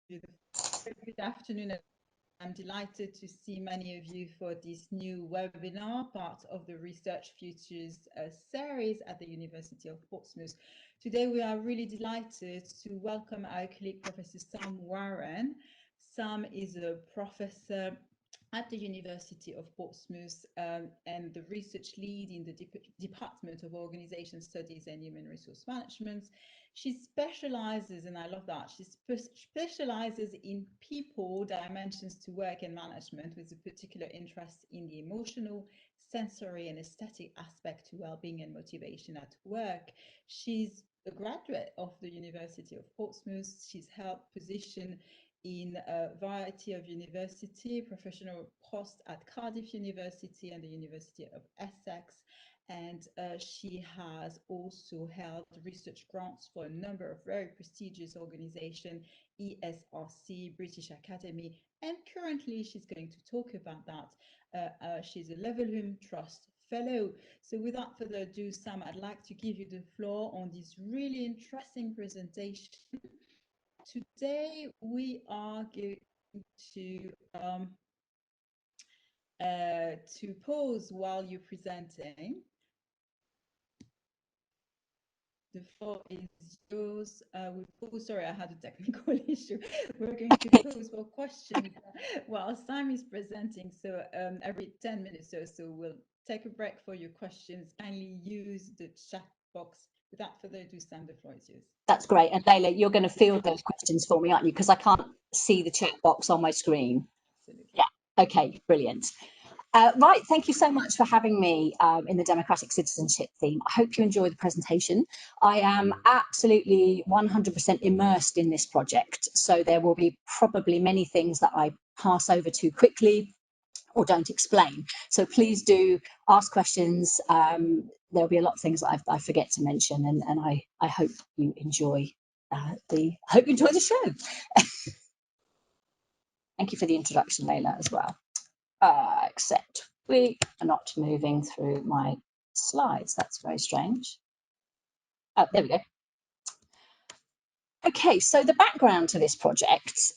Good afternoon. I'm delighted to see many of you for this new webinar, part of the Research Futures series at the University of Portsmouth. Today, we are really delighted to welcome our colleague, Professor Sam Warren. Sam is a professor at the University of Portsmouth and the research lead in the Department of Organization Studies and Human Resource Management. She specializes, and I love that, she specializes in people dimensions to work and management, with a particular interest in the emotional, sensory and aesthetic aspect to well-being and motivation at work. She's a graduate of the University of Portsmouth. She's held position in a variety of university, professional posts at Cardiff University and the University of Essex. And she has also held research grants for a number of very prestigious organizations, AHRC, British Academy, and currently she's going to talk about that. She's a Levelhulme Trust Fellow. So without further ado, Sam, I'd like to give you the floor on this really interesting presentation. Today, we are going to pause while you're presenting. The floor is yours. Sorry, I had a technical issue. We're going to pause for questions while Sam is presenting. So every 10 minutes or so, we'll take a break for your questions. Kindly use the chat box. Without further ado, Sam, the floor is yours. That's great. And Leila, you're going to field those questions for me, aren't you? Because I can't see the chat box on my screen. Absolutely. Yeah. Okay, brilliant. Right, thank you so much for having me in the democratic citizenship theme. I hope you enjoy the presentation. I am absolutely 100% immersed in this project, so there will be probably many things that I pass over too quickly or don't explain. So please do ask questions. There'll be a lot of things that I forget to mention, and I hope you enjoy the show. Thank you for the introduction, Leila, as well. Except we are not moving through my slides. That's very strange. Oh, there we go. Okay, so the background to this project,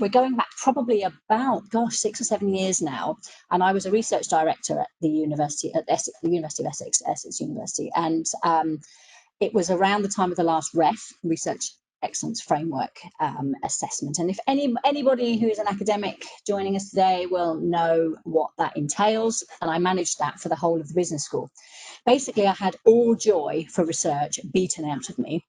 we're going back probably about, 6 or 7 years now, and I was a research director at the University of Essex, Essex University, and it was around the time of the last Research Excellence Framework assessment. And if anybody who is an academic joining us today will know what that entails, and I managed that for the whole of the business school. Basically, I had all joy for research beaten out of me,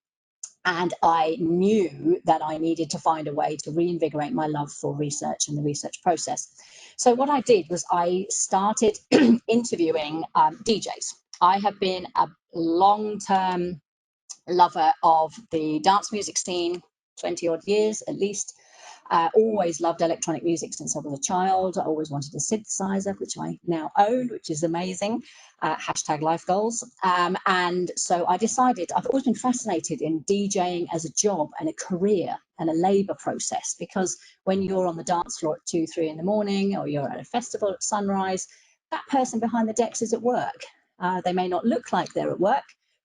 and I knew that I needed to find a way to reinvigorate my love for research and the research process. So what I did was I started interviewing DJs. I have been a long-term lover of the dance music scene, 20 odd years at least. Always loved electronic music since I was a child. I always wanted a synthesizer, which I now own, which is amazing. Hashtag life goals. And so I decided, I've always been fascinated in DJing as a job and a career and a labour process, because when you're on the dance floor at 2, 3 in the morning, or you're at a festival at sunrise, that person behind the decks is at work. They may not look like they're at work,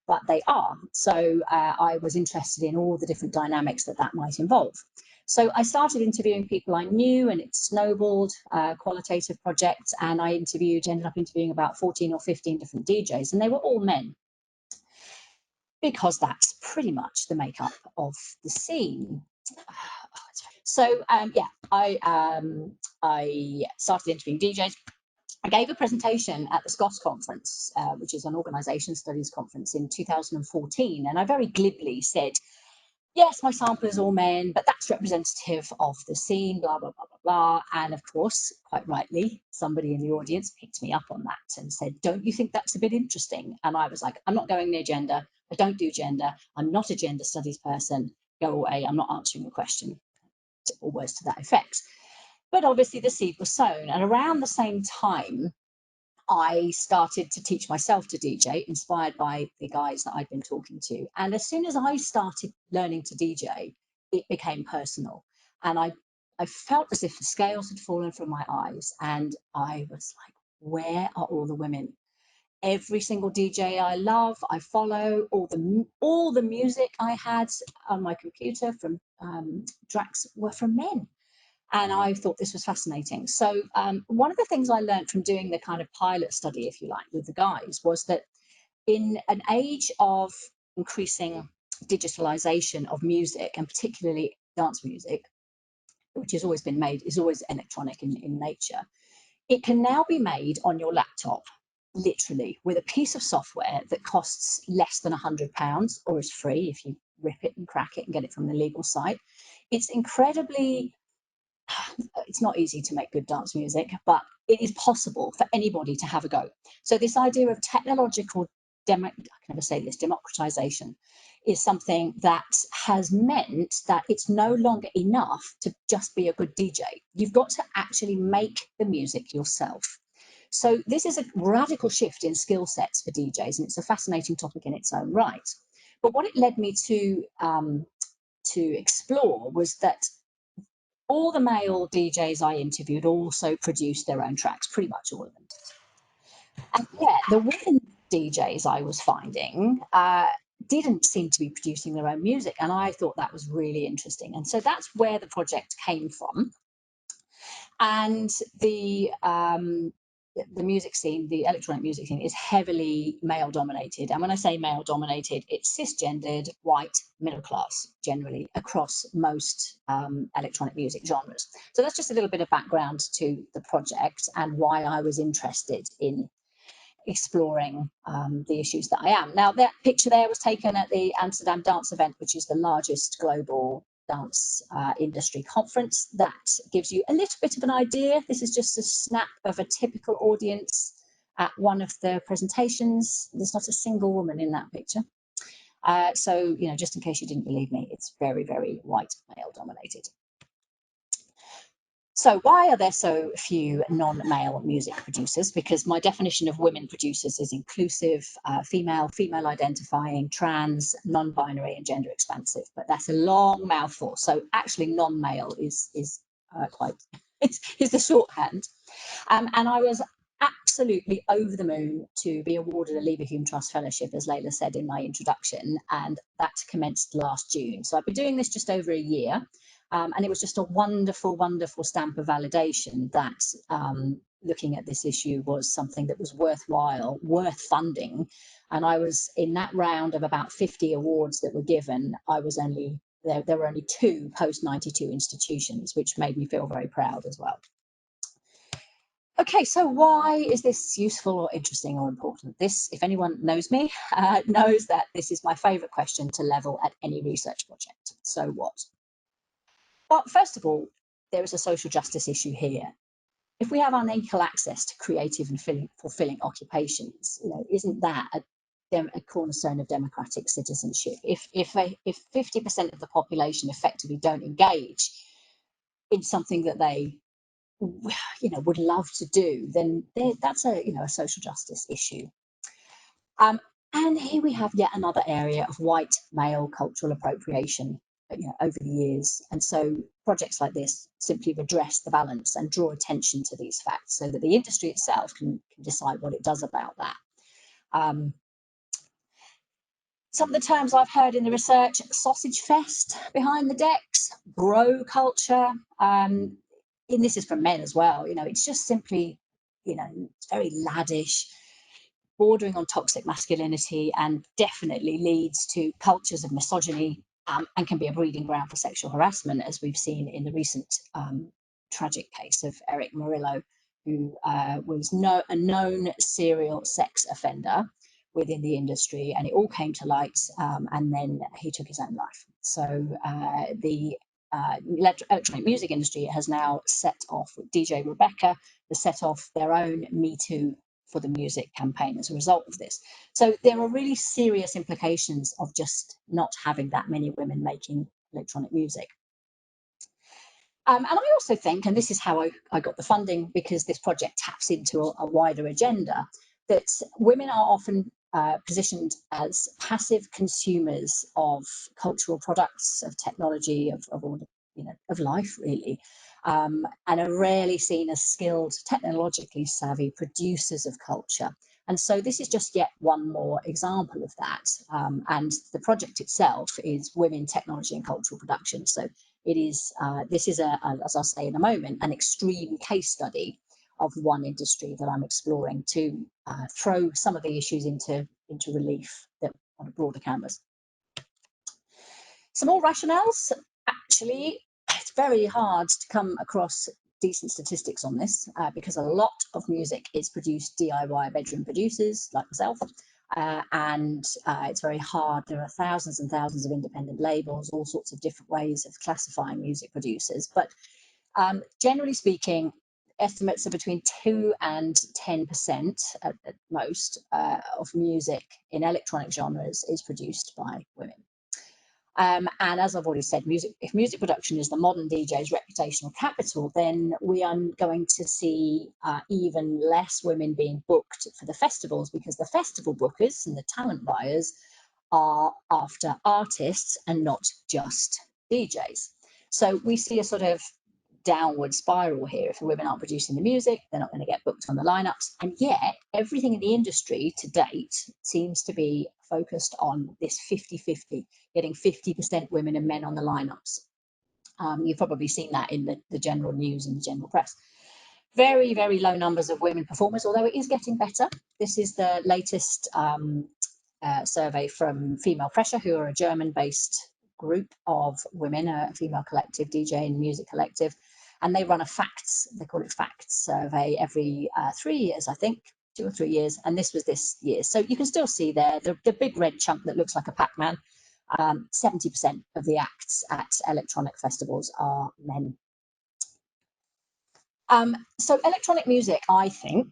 but they are. So I was interested in all the different dynamics that might involve. So I started interviewing people I knew, and it snowballed, qualitative projects, and I ended up interviewing about 14 or 15 different DJs, and they were all men, because that's pretty much the makeup of the scene. So yeah, I started interviewing DJs. I gave a presentation at the SCOS conference, which is an organisation studies conference, in 2014, and I very glibly said, yes, my sample is all men, but that's representative of the scene, blah, blah, blah, blah, blah. And of course, quite rightly, somebody in the audience picked me up on that and said, don't you think that's a bit interesting? And I was like, I'm not going near gender. I don't do gender. I'm not a gender studies person. Go away. I'm not answering the question, or words to that effect. But obviously the seed was sown. And around the same time, I started to teach myself to DJ, inspired by the guys that I'd been talking to. And as soon as I started learning to DJ, it became personal. And I felt as if the scales had fallen from my eyes. And I was like, where are all the women? every single DJ I love, I follow. All the music I had on my computer from tracks were from men. And I thought this was fascinating. So one of the things I learned from doing the kind of pilot study, if you like, with the guys was that in an age of increasing digitalization of music, and particularly dance music, which has always been made, is always electronic in nature, it can now be made on your laptop, literally, with a piece of software that costs less than £100 or is free if you rip it and crack it and get it from the legal site. It's incredibly, it's not easy to make good dance music, but it is possible for anybody to have a go. So this idea of technological, I can never say this, democratization is something that has meant that it's no longer enough to just be a good DJ. You've got to actually make the music yourself. So this is a radical shift in skill sets for DJs, and it's a fascinating topic in its own right. But what it led me to explore was that all the male DJs I interviewed also produced their own tracks, pretty much all of them did. And yet the women DJs I was finding didn't seem to be producing their own music, and I thought that was really interesting. And so that's where the project came from. And the music scene, the electronic music scene, is heavily male dominated. And when I say male dominated, it's cisgendered, white, middle class, generally across most electronic music genres. So that's just a little bit of background to the project and why I was interested in exploring the issues that I am. Now, that picture there was taken at the Amsterdam Dance Event, which is the largest global dance industry conference. That gives you a little bit of an idea. This is just a snap of a typical audience at one of the presentations. There's not a single woman in that picture. So, you know, just in case you didn't believe me, it's very, very white male dominated. So why are there so few non-male music producers? Because my definition of women producers is inclusive, female, female identifying, trans, non-binary and gender expansive, but that's a long mouthful. So actually non-male is quite, is the shorthand. And I was absolutely over the moon to be awarded a Leverhulme Trust Fellowship, as Layla said in my introduction, and that commenced last June. So I've been doing this just over a year. And it was just a wonderful, wonderful stamp of validation that looking at this issue was something that was worthwhile, worth funding. And I was in that round of about 50 awards that were given. I was only, there were only 2 post-92 institutions, which made me feel very proud as well. Okay, so why is this useful or interesting or important? This, if anyone knows me, knows that this is my favourite question to level at any research project. So what? Well, first of all, there is a social justice issue here. If we have unequal access to creative and fulfilling occupations, you know, isn't that a cornerstone of democratic citizenship? If 50% of the population effectively don't engage in something that they, you know, would love to do, then that's a, you know, a social justice issue. And here we have yet another area of white male cultural appropriation, you know, over the years. And so projects like this simply redress the balance and draw attention to these facts so that the industry itself can decide what it does about that. Some of the terms I've heard in the research: sausage fest behind the decks, bro culture, and this is from men as well. You know, it's just simply, you know, it's very laddish, bordering on toxic masculinity, and definitely leads to cultures of misogyny and can be a breeding ground for sexual harassment, as we've seen in the recent tragic case of Eric Murillo, who was a known serial sex offender within the industry, and it all came to light, and then he took his own life. So the electronic music industry has now set off, with DJ Rebecca, has set off their own Me Too for the music campaign as a result of this. So there are really serious implications of just not having that many women making electronic music. And I also think, and this is how I got the funding, because this project taps into a wider agenda, that women are often positioned as passive consumers of cultural products, of technology, of all, you know, of life really, and are rarely seen as skilled, technologically savvy producers of culture. And so this is just yet one more example of that. And the project itself is Women, Technology and Cultural Production. So it is, this is, as I'll say in a moment, an extreme case study of one industry that I'm exploring to throw some of the issues into relief that on a broader canvas. Some more rationales. Actually, it's very hard to come across decent statistics on this because a lot of music is produced DIY bedroom producers like myself, and it's very hard. There are thousands and thousands of independent labels, all sorts of different ways of classifying music producers. But generally speaking, estimates are between 2 and 10% at most of music in electronic genres is produced by women. And as I've already said, if music production is the modern DJ's reputational capital, then we are going to see even less women being booked for the festivals, because the festival bookers and the talent buyers are after artists and not just DJs. So we see a sort of downward spiral here. If the women aren't producing the music, they're not going to get booked on the lineups. And yet everything in the industry to date seems to be focused on this 50-50, getting 50% women and men on the lineups. You've probably seen that in the general news and the general press. Very, very low numbers of women performers, although it is getting better. This is the latest survey from Female Pressure, who are a German-based group of women, a female collective, DJ and music collective, and they run a facts, they call it facts survey every 3 years, I think, 2 or 3 years, and this was this year. So you can still see there the big red chunk that looks like a Pac-Man. 70% of the acts at electronic festivals are men. So electronic music, I think,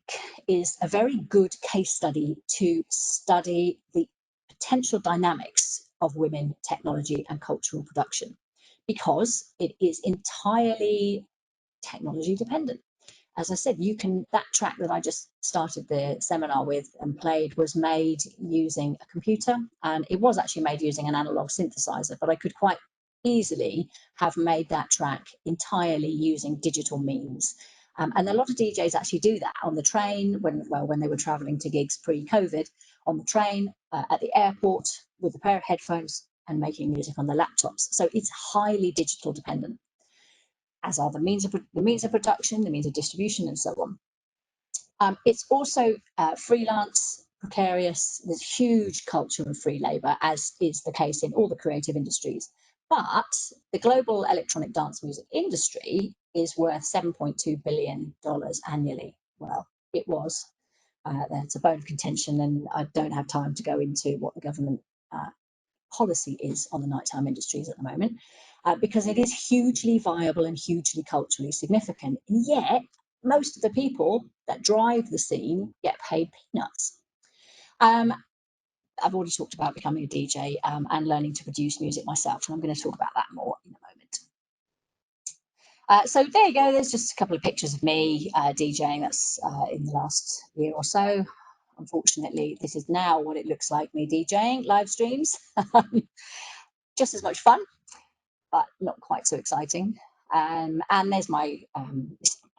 is a very good case study to study the potential dynamics of women, technology and cultural production, because it is entirely technology dependent. As I said, that track that I just started the seminar with and played was made using a computer, and it was actually made using an analog synthesizer, but I could quite easily have made that track entirely using digital means. And a lot of DJs actually do that on the train when they were traveling to gigs pre-COVID, on the train, at the airport, with a pair of headphones and making music on the laptops. So it's highly digital dependent, as are the means of production, the means of distribution, and so on. It's also freelance, precarious. There's huge culture of free labour, as is the case in all the creative industries. But the global electronic dance music industry is worth $7.2 billion annually. Well, it was. That's a bone of contention, and I don't have time to go into what the government policy is on the nighttime industries at the moment, because it is hugely viable and hugely culturally significant. And yet, most of the people that drive the scene get paid peanuts. I've already talked about becoming a DJ and learning to produce music myself, and I'm going to talk about that more in a moment. So there you go. There's just a couple of pictures of me DJing. That's in the last year or so. Unfortunately, this is now what it looks like, me DJing live streams. Just as much fun, but not quite so exciting. And there's my,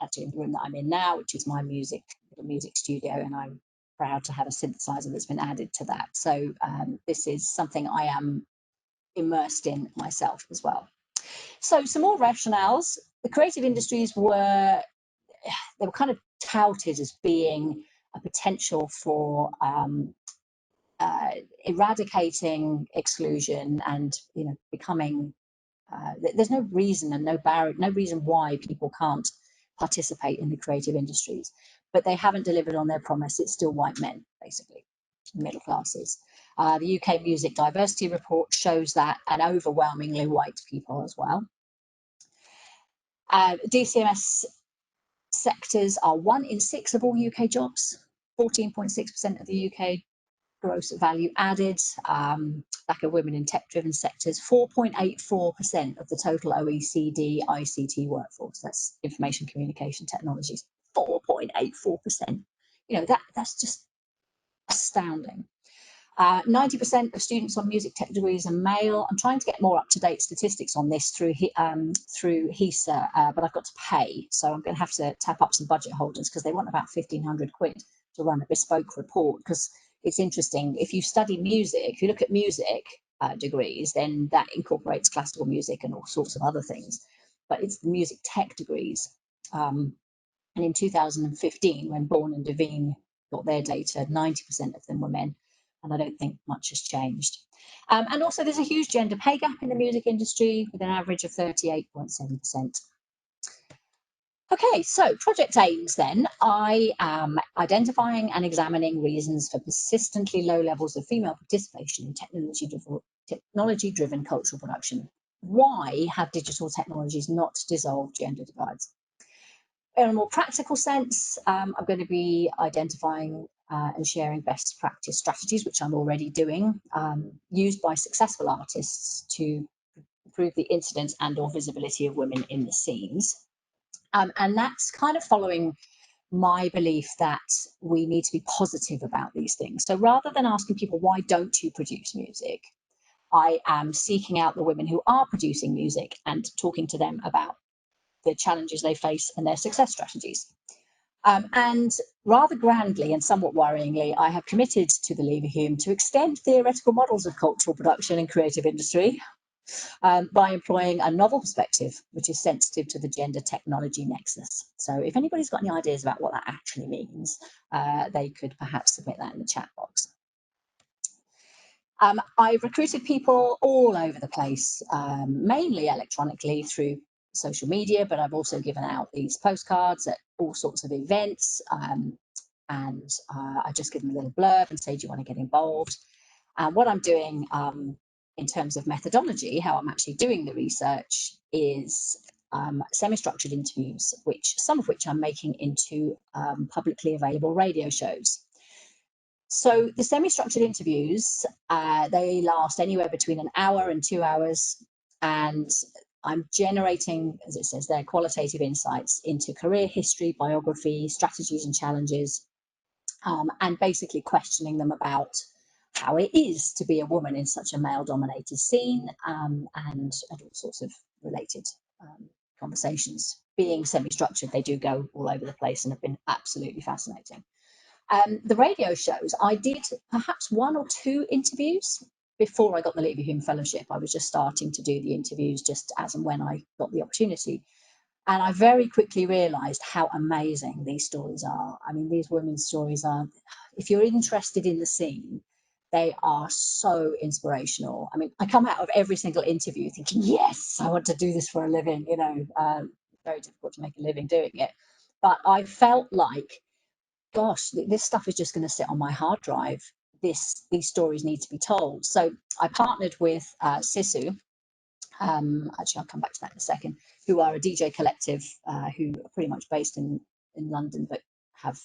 actually in the room that I'm in now, which is my little music studio, and I'm proud to have a synthesizer that's been added to that. So this is something I am immersed in myself as well. So some more rationales. The creative industries were kind of touted as being a potential for eradicating exclusion and becoming there's no reason and no reason why people can't participate in the creative industries, but they haven't delivered on their promise. It's still white men, basically, middle classes. The UK Music Diversity Report shows that, and overwhelmingly white people as well. DCMS sectors are 1 in 6 of all UK jobs, 14.6% of the UK gross value added, lack of women in tech-driven sectors, 4.84% of the total OECD ICT workforce. That's information communication technologies, 4.84%. That's just astounding. 90% of students on music tech degrees are male. I'm trying to get more up-to-date statistics on this through HISA, but I've got to pay, so I'm going to have to tap up some budget holders because they want about 1,500 quid to run a bespoke report, because it's interesting. If you study music, if you look at music degrees, then that incorporates classical music and all sorts of other things. But it's the music tech degrees. And in 2015, when Bourne and Devine got their data, 90% of them were men. And I don't think much has changed. And also, there's a huge gender pay gap in the music industry with an average of 38.7%. Okay, so project aims then. I am identifying and examining reasons for persistently low levels of female participation in technology-driven cultural production. Why have digital technologies not dissolved gender divides? In a more practical sense, I'm going to be identifying and sharing best practice strategies, which I'm already doing, used by successful artists to improve the incidence and or visibility of women in the scenes. And that's kind of following my belief that we need to be positive about these things. So rather than asking people, why don't you produce music? I am seeking out the women who are producing music and talking to them about the challenges they face and their success strategies. And rather grandly and somewhat worryingly, I have committed to the Leverhulme to extend theoretical models of cultural production and creative industry by employing a novel perspective, which is sensitive to the gender technology nexus. So if anybody's got any ideas about what that actually means, they could perhaps submit that in the chat box. I've recruited people all over the place, mainly electronically through social media, but I've also given out these postcards at all sorts of events. And I just give them a little blurb and say, do you want to get involved? And what I'm doing in terms of methodology, how I'm actually doing the research, is semi-structured interviews, some of which I'm making into publicly available radio shows. So the semi-structured interviews, they last anywhere between an hour and 2 hours, and I'm generating, as it says there, qualitative insights into career history, biography, strategies and challenges, and basically questioning them about how it is to be a woman in such a male-dominated scene, and all sorts of related conversations. Being semi-structured, they do go all over the place and have been absolutely fascinating. The radio shows, I did perhaps 1 or 2 interviews before I got the Leverhulme Fellowship. I was just starting to do the interviews just as and when I got the opportunity. And I very quickly realised how amazing these stories are. I mean, these women's stories are, if you're interested in the scene, they are so inspirational. I mean, I come out of every single interview thinking, yes, I want to do this for a living, you know, very difficult to make a living doing it. But I felt like, gosh, this stuff is just going to sit on my hard drive. These stories need to be told. So I partnered with Sisu. Actually, I'll come back to that in a second, who are a DJ collective who are pretty much based in London, but have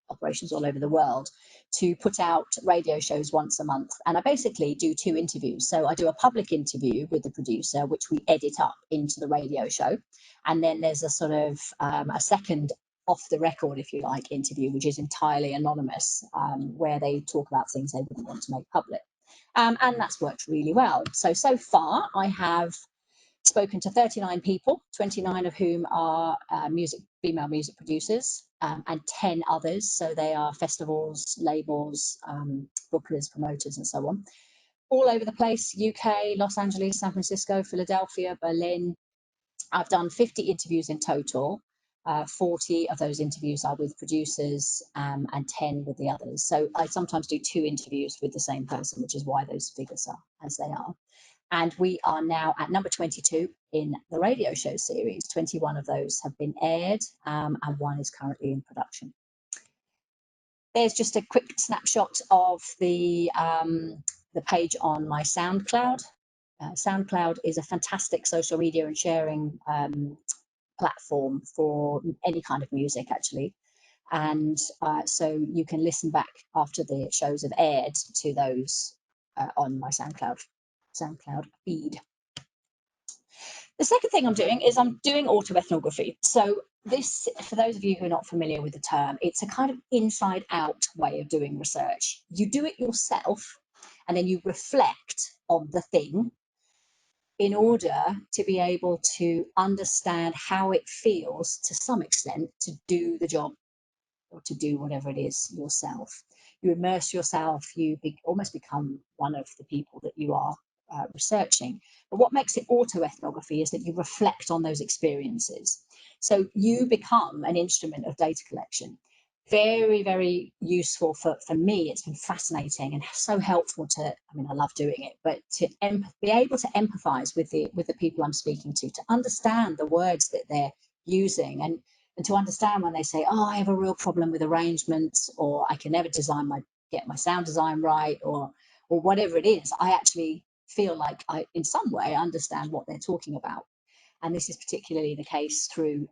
operations all over the world, to put out radio shows once a month. And I basically do 2 interviews. So I do a public interview with the producer, which we edit up into the radio show. And then there's a sort of a second off the record, if you like, interview, which is entirely anonymous, where they talk about things they wouldn't want to make public. And that's worked really well. So far, I have spoken to 39 people, 29 of whom are female music producers, and 10 others. So they are festivals, labels, bookers, promoters, and so on. All over the place, UK, Los Angeles, San Francisco, Philadelphia, Berlin. I've done 50 interviews in total. 40 of those interviews are with producers, and 10 with the others. So I sometimes do 2 interviews with the same person, which is why those figures are as they are. And we are now at number 22 in the radio show series. 21 of those have been aired, and 1 is currently in production. There's just a quick snapshot of the page on my SoundCloud. SoundCloud is a fantastic social media and sharing platform for any kind of music, actually. And so you can listen back after the shows have aired to those on my SoundCloud feed. The second thing I'm doing is I'm doing autoethnography. So this, for those of you who are not familiar with the term, it's a kind of inside out way of doing research. You do it yourself and then you reflect on the thing in order to be able to understand how it feels to some extent to do the job to do whatever it is yourself. You immerse yourself, you almost become one of the people that you are researching. But what makes it autoethnography is that you reflect on those experiences. So you become an instrument of data collection. Very, very useful for me. It's been fascinating and so helpful to, I mean, I love doing it, but to be able to empathize with the people I'm speaking to understand the words that they're using, and to understand when they say, oh, I have a real problem with arrangements, or I can never get my sound design right, or whatever it is. I actually feel like I, in some way, understand what they're talking about. And this is particularly the case through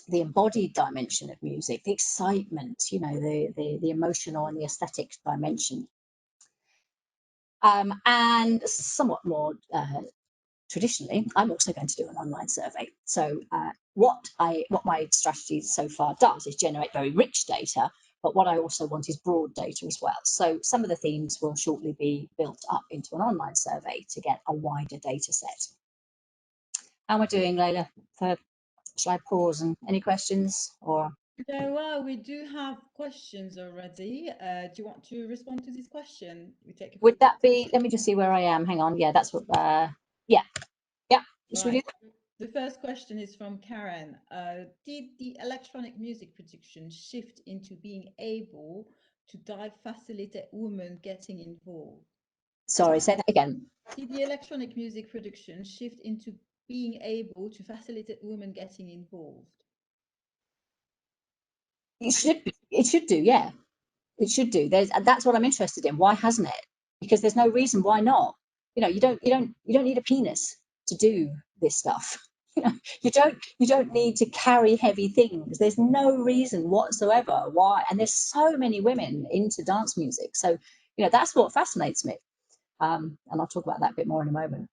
the embodied dimension of music, the excitement, you know, the emotional and the aesthetic dimension. And somewhat more traditionally, I'm also going to do an online survey. So what my strategy so far does is generate very rich data, but what I also want is broad data as well. So some of the themes will shortly be built up into an online survey to get a wider data set. How am I doing, Layla? Shall I pause and any questions or? Yeah, well, we do have questions already. Do you want to respond to this question? We take a Would few that be, let me just see where I am. Hang on. Yeah, that's what, yeah. Should we do that? The first question is from Karen. Did the electronic music production shift into being able to facilitate women getting involved? Sorry, say that again. Did the electronic music production shift into being able to facilitate women getting involved? It should do, yeah. It should do. That's what I'm interested in. Why hasn't it? Because there's no reason why not. You know, you don't need a penis to do this stuff. You don't need to carry heavy things. There's no reason whatsoever why. And there's so many women into dance music. So, you know, that's what fascinates me. And I'll talk about that a bit more in a moment.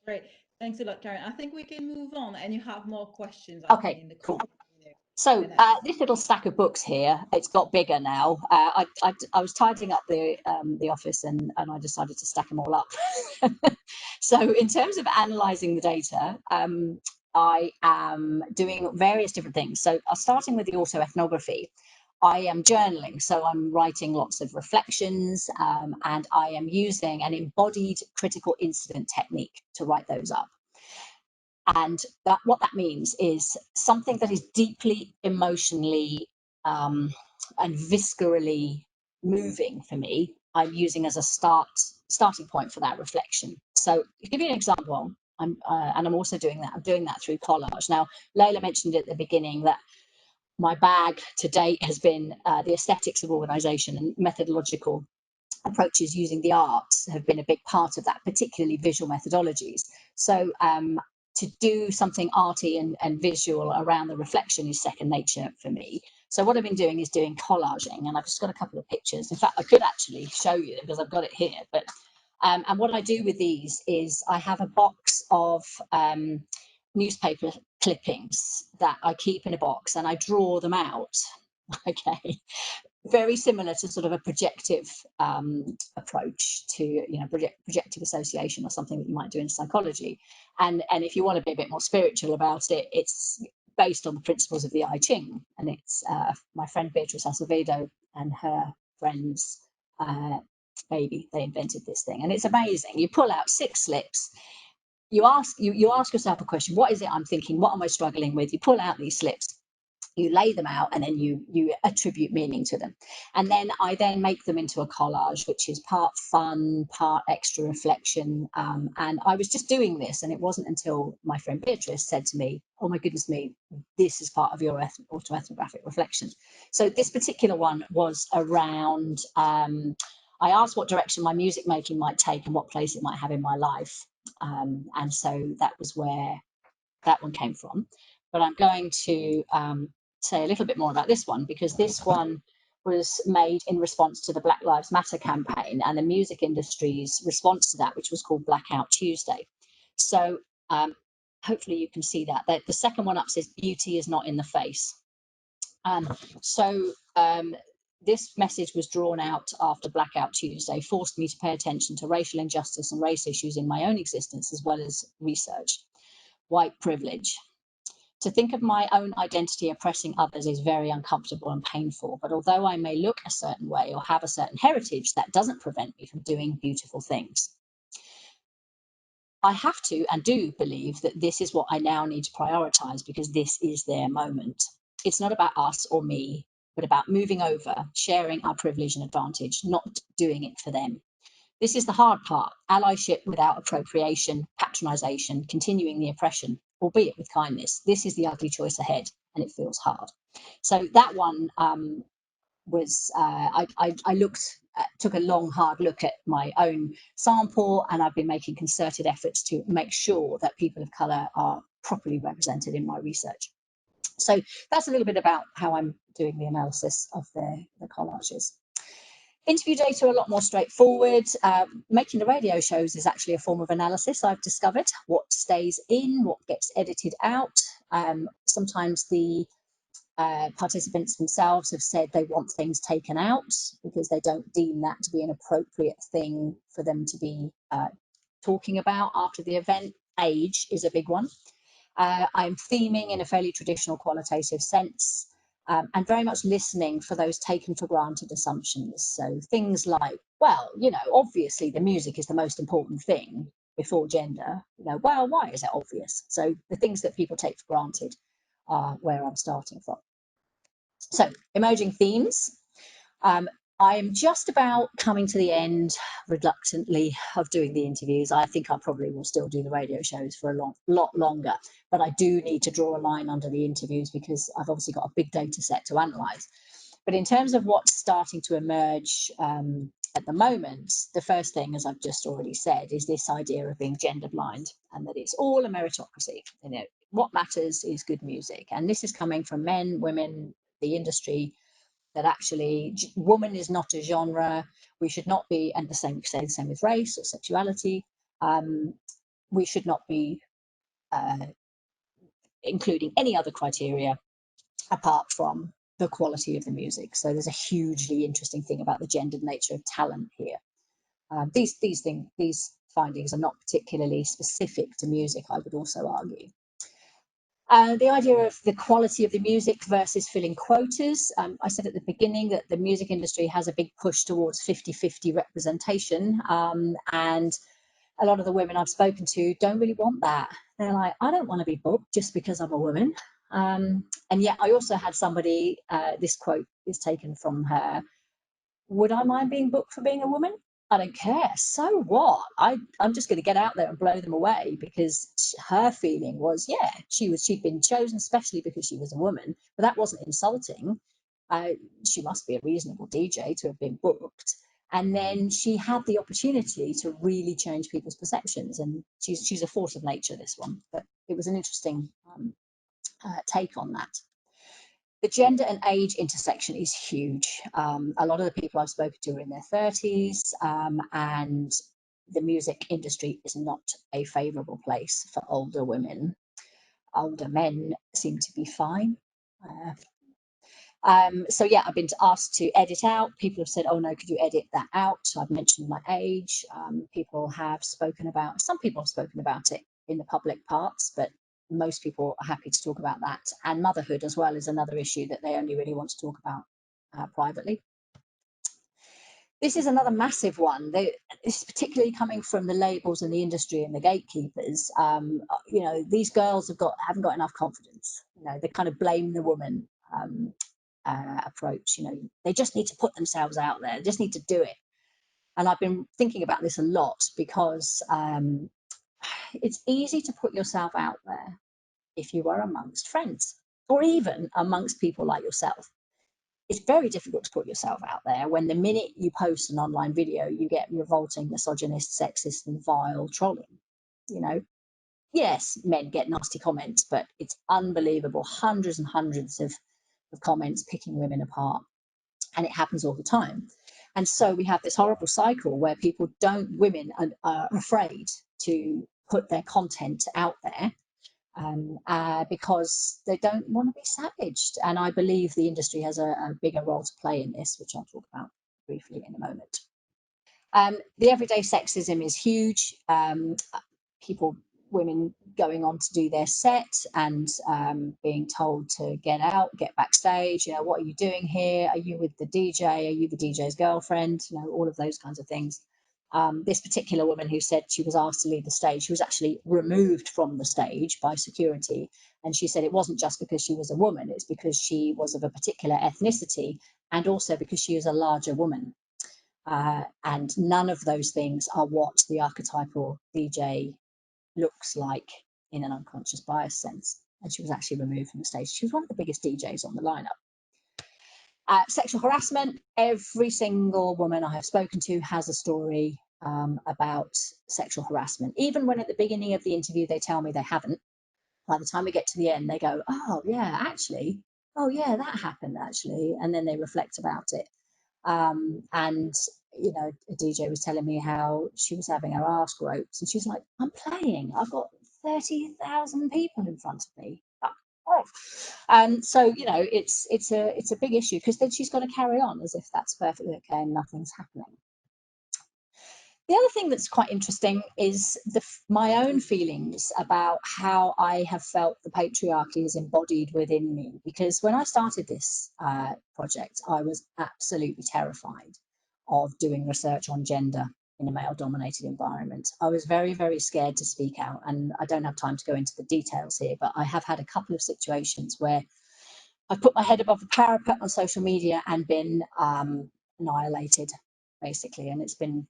Great. Thanks a lot, Karen. I think we can move on, and you have more questions, I think, Okay, in the cool. you know, So minutes. this little stack of books here, it's got bigger now. I was tidying up the office and I decided to stack them all up. So in terms of analysing the data, I am doing various different things. So starting with the autoethnography, I am journaling. So I'm writing lots of reflections and I am using an embodied critical incident technique to write those up. And what that means is something that is deeply emotionally and viscerally moving for me, I'm using as a starting point for that reflection. So to give you an example, and I'm also doing that. I'm doing that through collage. Now, Layla mentioned at the beginning that my bag to date has been the aesthetics of organisation and methodological approaches using the arts have been a big part of that, particularly visual methodologies. So to do something arty and visual around the reflection is second nature for me. So what I've been doing is doing collaging, and I've just got a couple of pictures. In fact, I could actually show you because I've got it here. But and what I do with these is I have a box of newspaper clippings that I keep in a box, and I draw them out. Okay, very similar to sort of a projective approach to, you know, projective association, or something that you might do in psychology. And if you want to be a bit more spiritual about it, it's based on the principles of the I Ching. And it's my friend Beatrice Acevedo and her friends baby, they invented this thing, and it's amazing. You pull out 6 slips, you ask yourself a question: what is it I'm thinking? What am I struggling with? You pull out these slips, you lay them out, and then you attribute meaning to them. And then I then make them into a collage, which is part fun, part extra reflection. And I was just doing this, and it wasn't until my friend Beatrice said to me, oh my goodness me, this is part of your autoethnographic reflection. So this particular one was around, I asked what direction my music making might take and what place it might have in my life. And so that was where that one came from. But I'm going to say a little bit more about this one, because this one was made in response to the Black Lives Matter campaign and the music industry's response to that, which was called Blackout Tuesday. So hopefully you can see that. The second one up says beauty is not in the face. So this message was drawn out after Blackout Tuesday, forced me to pay attention to racial injustice and race issues in my own existence, as well as research. White privilege. To think of my own identity oppressing others is very uncomfortable and painful, but although I may look a certain way or have a certain heritage, that doesn't prevent me from doing beautiful things. I have to and do believe that this is what I now need to prioritize because this is their moment. It's not about us or me, but about moving over, sharing our privilege and advantage, not doing it for them. This is the hard part, allyship without appropriation, patronisation, continuing the oppression, albeit with kindness. This is the ugly choice ahead, and it feels hard. So that one was, I took a long, hard look at my own sample, and I've been making concerted efforts to make sure that people of colour are properly represented in my research. So that's a little bit about how I'm doing the analysis of the collages. Interview data are a lot more straightforward. Making the radio shows is actually a form of analysis, I've discovered. What stays in, what gets edited out. Sometimes the participants themselves have said they want things taken out because they don't deem that to be an appropriate thing for them to be talking about after the event. Age is a big one. I'm theming in a fairly traditional qualitative sense. And very much listening for those taken for granted assumptions. So things like, well, you know, obviously the music is the most important thing before gender. You know, well, why is it obvious? So the things that people take for granted are where I'm starting from. So emerging themes. I am just about coming to the end, reluctantly, of doing the interviews. I think I probably will still do the radio shows for a lot longer, but I do need to draw a line under the interviews because I've obviously got a big data set to analyse. But in terms of what's starting to emerge at the moment, the first thing, as I've just already said, is this idea of being gender blind and that it's all a meritocracy. You know, what matters is good music. And this is coming from men, women, the industry, that actually woman is not a genre. We should not be, and the same with race or sexuality. We should not be including any other criteria apart from the quality of the music. So there's a hugely interesting thing about the gendered nature of talent here. These findings are not particularly specific to music, I would also argue. The idea of the quality of the music versus filling quotas. I said at the beginning that the music industry has a big push towards 50-50 representation, and a lot of the women I've spoken to don't really want that. They're like, I don't want to be booked just because I'm a woman. And yet I also had somebody, this quote is taken from her, would I mind being booked for being a woman? I don't care. So what? I'm just going to get out there and blow them away, because her feeling was, yeah, she'd been chosen especially because she was a woman, but that wasn't insulting. She must be a reasonable DJ to have been booked. And then she had the opportunity to really change people's perceptions. And she's a force of nature, this one. But it was an interesting take on that. The gender and age intersection is huge. A lot of the people I've spoken to are in their 30s, and the music industry is not a favourable place for older women. Older men seem to be fine. So yeah, I've been asked to edit out. People have said, oh no, could you edit that out? I've mentioned my age. Some people have spoken about it in the public parts, but most people are happy to talk about that. And motherhood as well is another issue that they only really want to talk about privately. This is another massive one. This is particularly coming from the labels and the industry and the gatekeepers. You know, these girls haven't got enough confidence. You know, they kind of blame the woman approach. You know, they just need to put themselves out there. They just need to do it. And I've been thinking about this a lot because it's easy to put yourself out there if you are amongst friends or even amongst people like yourself. It's very difficult to put yourself out there when the minute you post an online video, you get revolting, misogynist, sexist, and vile trolling. You know, yes, men get nasty comments, but it's unbelievable. Hundreds and hundreds of comments picking women apart. And it happens all the time. And so we have this horrible cycle where women are afraid to put their content out there because they don't want to be savaged. And I believe the industry has a bigger role to play in this, which I'll talk about briefly in a moment. The everyday sexism is huge. People women going on to do their set and being told to get out, get backstage. You know, what are you doing here? Are you with the DJ? Are you the DJ's girlfriend? You know, all of those kinds of things. This particular woman who said she was asked to leave the stage, she was actually removed from the stage by security. And she said it wasn't just because she was a woman, it's because she was of a particular ethnicity and also because she is a larger woman. And none of those things are what the archetypal DJ looks like in an unconscious bias sense. And she was actually removed from the stage. She was one of the biggest DJs on the lineup. Sexual harassment, every single woman I have spoken to has a story about sexual harassment. Even when at the beginning of the interview they tell me they haven't, by the time we get to the end, they go, oh yeah, actually, oh yeah, that happened actually. And then they reflect about it. And, you know, a DJ was telling me how she was having her arse groped and she's like, I'm playing, I've got 30,000 people in front of me. So, you know, it's a big issue because then she's got to carry on as if that's perfectly okay and nothing's happening. The other thing that's quite interesting is my own feelings about how I have felt the patriarchy is embodied within me. Because when I started this project, I was absolutely terrified of doing research on gender in a male-dominated environment. I was very, very scared to speak out, and I don't have time to go into the details here, but I have had a couple of situations where I've put my head above the parapet on social media and been annihilated, basically, and it's been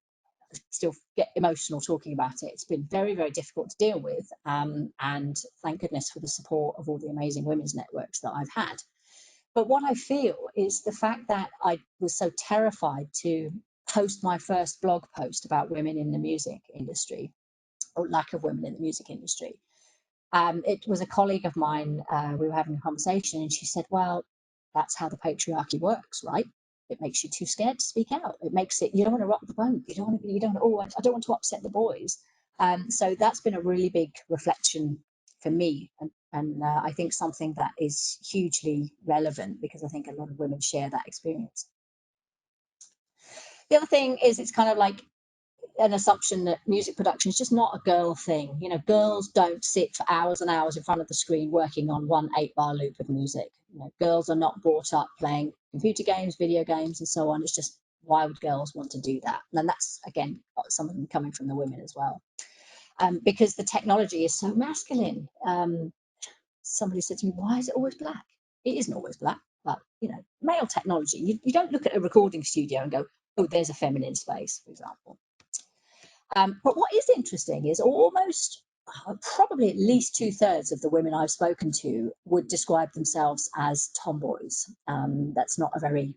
still get emotional talking about it. It's been very, very difficult to deal with. And thank goodness for the support of all the amazing women's networks that I've had. But what I feel is the fact that I was so terrified to post my first blog post about women in the music industry, or lack of women in the music industry. It was a colleague of mine, we were having a conversation and she said, well, that's how the patriarchy works, right? It makes you too scared to speak out. It makes it, you don't want to rock the boat. You don't want to, oh, I don't want to upset the boys. So that's been a really big reflection for me. And I think something that is hugely relevant because I think a lot of women share that experience. The other thing is it's kind of like an assumption that music production is just not a girl thing. You know, girls don't sit for hours and hours in front of the screen working on one 8-bar loop of music. You know, girls are not brought up playing computer games, video games, and so on. It's just, why would girls want to do that? And that's, again, something coming from the women as well. Because the technology is so masculine. Somebody said to me, why is it always black? It isn't always black, but, you know, male technology. You don't look at a recording studio and go, oh, there's a feminine space, for example. But what is interesting is almost probably at least 2/3 of the women I've spoken to would describe themselves as tomboys. That's not a very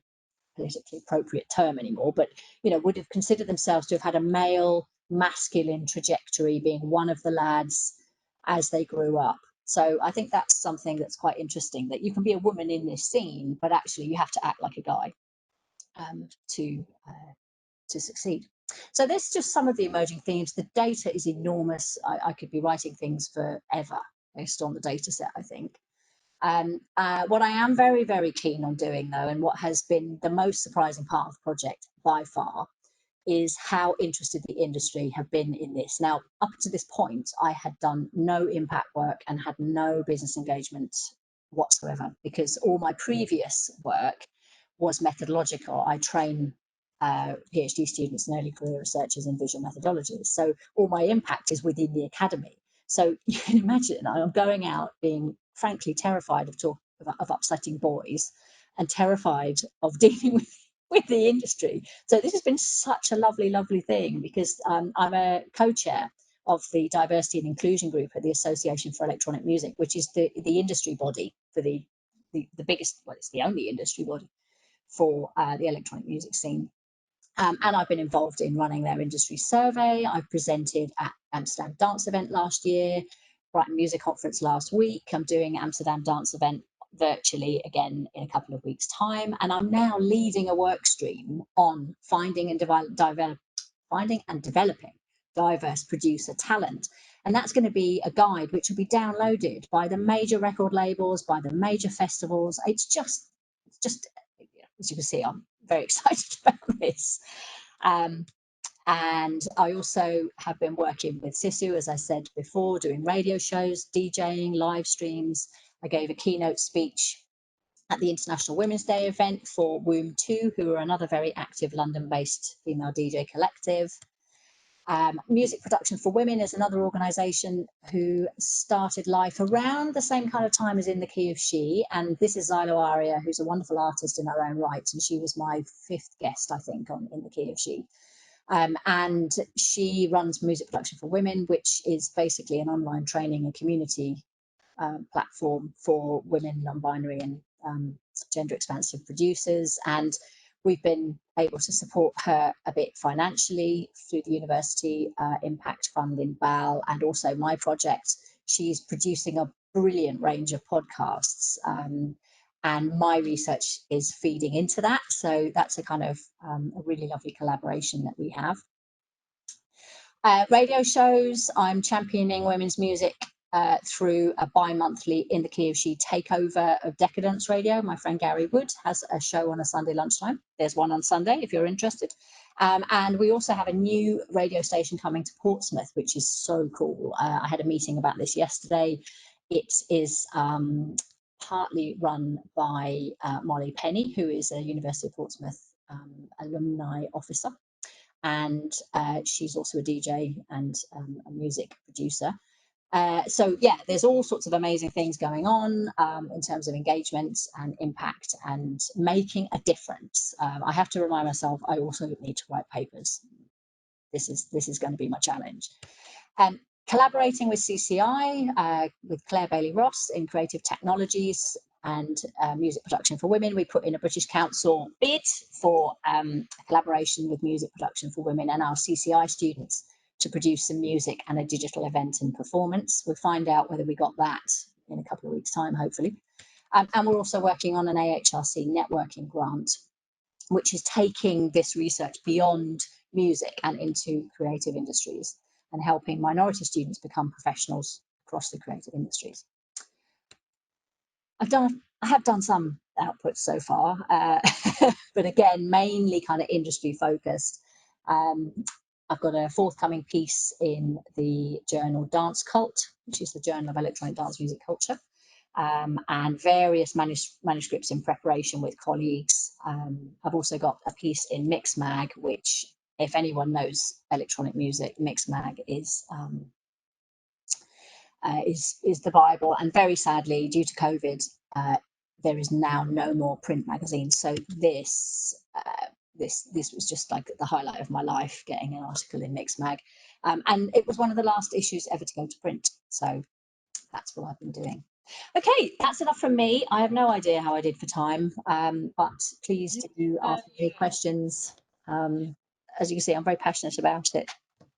politically appropriate term anymore, but, you know, would have considered themselves to have had a male masculine trajectory, being one of the lads as they grew up. So I think that's something that's quite interesting, that you can be a woman in this scene, but actually you have to act like a guy to succeed. So there's just some of the emerging themes. The data is enormous. I could be writing things forever based on the data set, I think. What I am very, very keen on doing, though, and what has been the most surprising part of the project by far, is how interested the industry have been in this. Now, up to this point, I had done no impact work and had no business engagement whatsoever, because all my previous work was methodological. I train PhD students and early career researchers in visual methodologies. So all my impact is within the academy. So you can imagine I'm going out being frankly terrified of upsetting boys and terrified of dealing with the industry. So this has been such a lovely, lovely thing, because I'm a co-chair of the diversity and inclusion group at the Association for Electronic Music, which is the industry body for the biggest, well, it's the only industry body for the electronic music scene. And I've been involved in running their industry survey. I presented at Amsterdam Dance Event last year, Brighton Music Conference last week. I'm doing Amsterdam Dance Event virtually again in a couple of weeks' time. And I'm now leading a work stream on finding and developing diverse producer talent. And that's going to be a guide which will be downloaded by the major record labels, by the major festivals. It's just, as you can see, I'm very excited about this. And I also have been working with Sisu, as I said before, doing radio shows, DJing, live streams. I gave a keynote speech at the International Women's Day event for Womb 2, who are another very active London-based female DJ collective. Music Production for Women is another organisation who started life around the same kind of time as In the Key of She. And this is Zylo Aria, who's a wonderful artist in her own right. And she was my 5th guest, I think, on In the Key of She. And she runs Music Production for Women, which is basically an online training and community platform for women, non-binary and gender expansive producers. And we've been able to support her a bit financially through the University Impact Fund in BAL, and also my project. She's producing a brilliant range of podcasts, and my research is feeding into that. So that's a kind of a really lovely collaboration that we have. Radio shows, I'm championing women's music through a bi-monthly In the Key of She takeover of Decadence Radio. My friend Gary Wood has a show on a Sunday lunchtime. There's one on Sunday if you're interested. And we also have a new radio station coming to Portsmouth, which is so cool. I had a meeting about this yesterday. It is partly run by Molly Penny, who is a University of Portsmouth alumni officer. And she's also a DJ and a music producer. So yeah, there's all sorts of amazing things going on in terms of engagement and impact and making a difference. I have to remind myself I also need to write papers. This is going to be my challenge. Collaborating with CCI, with Claire Bailey-Ross in creative technologies and music production for women. We put in a British Council bid for collaboration with music production for women and our CCI students to produce some music and a digital event and performance. We'll find out whether we got that in a couple of weeks' time, hopefully. And we're also working on an AHRC networking grant, which is taking this research beyond music and into creative industries and helping minority students become professionals across the creative industries. I have done some outputs so far, but again, mainly kind of industry focused. I've got a forthcoming piece in the journal Dance Cult, which is the Journal of Electronic Dance Music Culture, and various manuscripts in preparation with colleagues. I've also got a piece in Mix Mag, which, if anyone knows electronic music, Mix Mag is the Bible. And very sadly, due to COVID, there is now no more print magazines. So this was just like the highlight of my life, getting an article in Mix Mag. And it was one of the last issues ever to go to print. So that's what I've been doing. Okay, that's enough from me. I have no idea how I did for time, but please do ask me questions. As you can see, I'm very passionate about it.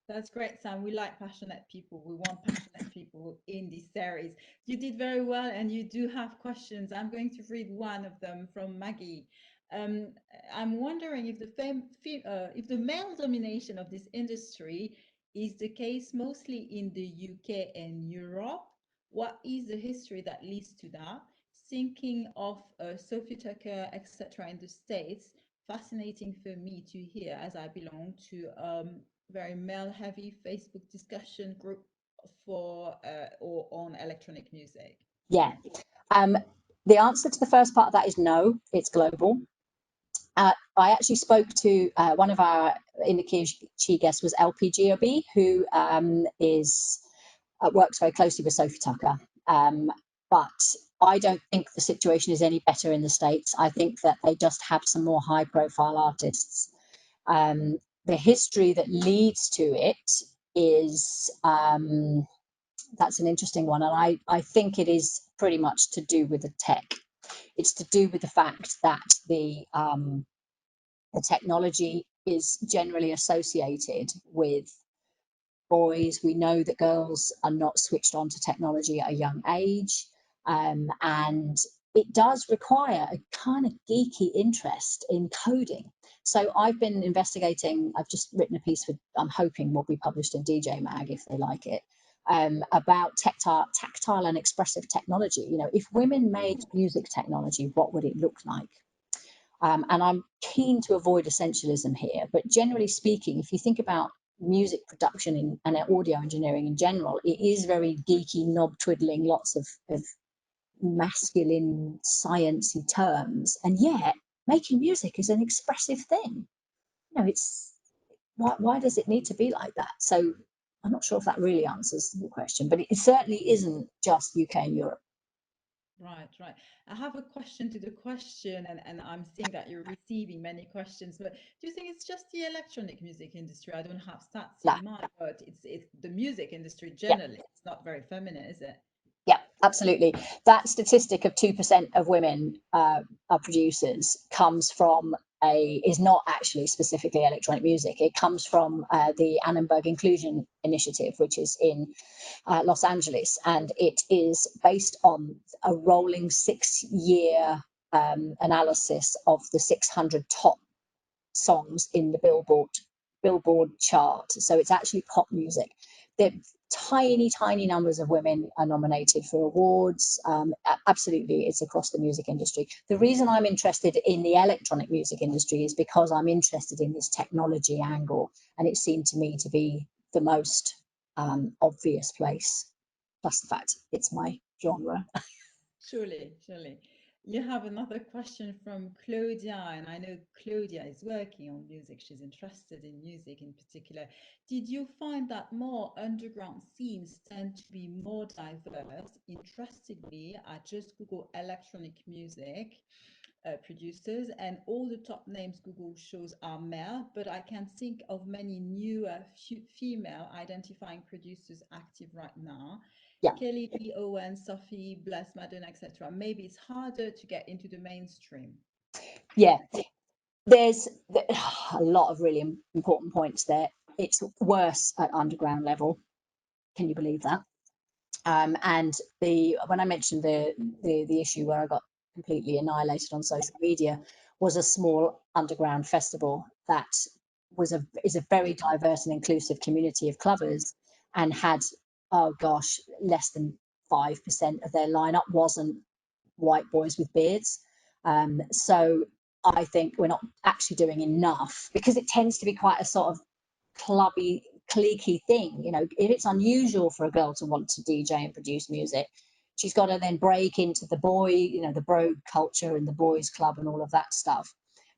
That's great, Sam. We like passionate people. We want passionate people in this series. You did very well, and you do have questions. I'm going to read one of them from Maggie. I'm wondering if the male domination of this industry is the case mostly in the UK and Europe. What is the history that leads to that? Thinking of Sophie Tucker, etc., in the States, fascinating for me to hear, as I belong to very male-heavy Facebook discussion group for or on electronic music. Yeah. The answer to the first part of that is no, it's global. I actually spoke to one of our In the Key of She guests was LPGOB, who works very closely with Sophie Tucker. But I don't think the situation is any better in the States. I think that they just have some more high-profile artists. The history that leads to it is that's an interesting one, and I think it is pretty much to do with the tech. It's to do with the fact that the technology is generally associated with boys. We know that girls are not switched on to technology at a young age, and it does require a kind of geeky interest in coding. So I've been investigating, I've just written a piece I'm hoping will be published in DJ Mag if they like it, about tactile and expressive technology. You know, if women made music technology, what would it look like? And I'm keen to avoid essentialism here. But generally speaking, if you think about music production and audio engineering in general, it is very geeky, knob twiddling, lots of masculine, sciencey terms. And yet, making music is an expressive thing. You know, it's why does it need to be like that? So I'm not sure if that really answers the question, but it certainly isn't just UK and Europe. Right, right. I have a question to the question, and I'm seeing that you're receiving many questions, but do you think it's just the electronic music industry? I don't have stats No. in mind, but it's the music industry Yeah. generally. It's not very feminine, is it? Yeah, absolutely. That statistic of 2% of women are producers comes from is not actually specifically electronic music. It comes from the Annenberg Inclusion Initiative, which is in Los Angeles, and it is based on a rolling 6-year analysis of the 600 top songs in the Billboard chart. So it's actually pop music. There tiny numbers of women are nominated for awards. Absolutely, it's across the music industry. The reason I'm interested in the electronic music industry is because I'm interested in this technology angle, and it seemed to me to be the most obvious place, plus the fact it's my genre. Surely, surely. You have another question from Claudia, and I know Claudia is working on music. She's interested in music in particular. Did you find that more underground scenes tend to be more diverse? Interestingly, I just Google electronic music producers, and all the top names Google shows are male, but I can think of many new female identifying producers active right now. Yeah. Kelly Lee Owen, Sophie, Bless, Madonna, etc. Maybe it's harder to get into the mainstream. Yeah, there's a lot of really important points there. It's worse at underground level. Can you believe that? And when I mentioned the issue where I got completely annihilated on social media, was a small underground festival that is a very diverse and inclusive community of clubbers, and had, oh gosh, less than 5% of their lineup wasn't white boys with beards. So I think we're not actually doing enough, because it tends to be quite a sort of clubby, cliquey thing. You know, if it's unusual for a girl to want to DJ and produce music, she's got to then break into the the bro culture and the boys club and all of that stuff.